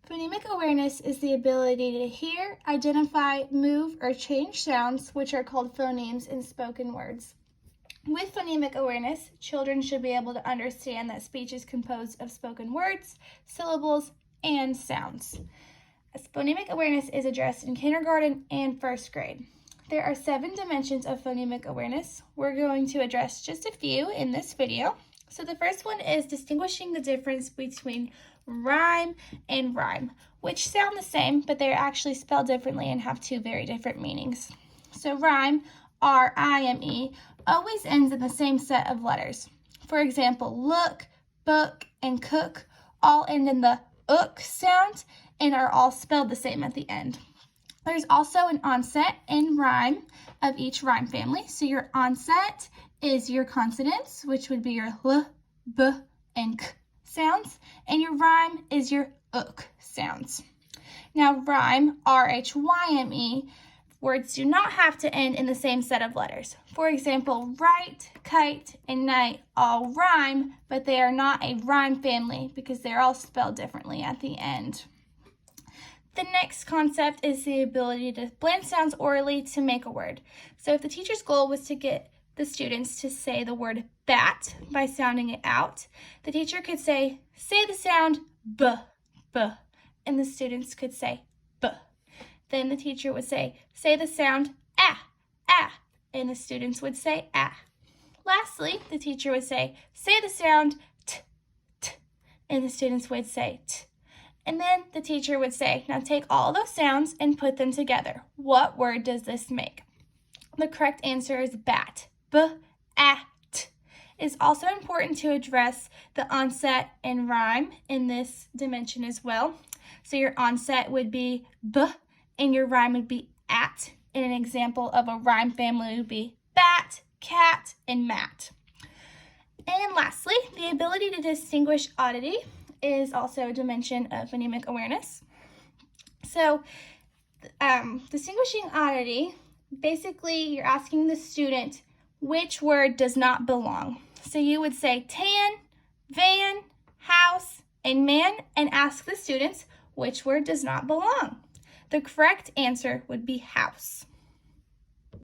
Phonemic awareness is the ability to hear, identify, move, or change sounds, which are called phonemes in spoken words. With phonemic awareness, children should be able to understand that speech is composed of spoken words, syllables, and sounds. Phonemic awareness is addressed in kindergarten and first grade. There are 7 dimensions of phonemic awareness. We're going to address just a few in this video. So the first one is distinguishing the difference between rhyme and rhyme, which sound the same, but they're actually spelled differently and have 2 very different meanings. So rhyme, R-I-M-E, always ends in the same set of letters. For example, look, book, and cook all end in the ook sound and are all spelled the same at the end. There's also an onset and rhyme of each rhyme family. So your onset is your consonants, which would be your l, b, and k sounds, and your rhyme is your ook sounds. Now rhyme, R-H-Y-M-E, words do not have to end in the same set of letters. For example, right, kite, and night all rhyme, but they are not a rhyme family because they're all spelled differently at the end. The next concept is the ability to blend sounds orally to make a word. So if the teacher's goal was to get the students to say the word bat by sounding it out, the teacher could say the sound b, b, and the students could say b. Then the teacher would say the sound ah, ah, and the students would say ah. Lastly, the teacher would say the sound t, t, and the students would say t. And then the teacher would say, now take all those sounds and put them together. What word does this make? The correct answer is bat. B-at. It's also important to address the onset and rhyme in this dimension as well. So your onset would be b, and your rhyme would be at. And an example of a rhyme family would be bat, cat, and mat. And lastly, the ability to distinguish oddity is also a dimension of phonemic awareness. So distinguishing oddity, basically you're asking the student which word does not belong. So you would say tan, van, house, and man, and ask the students which word does not belong. The correct answer would be house.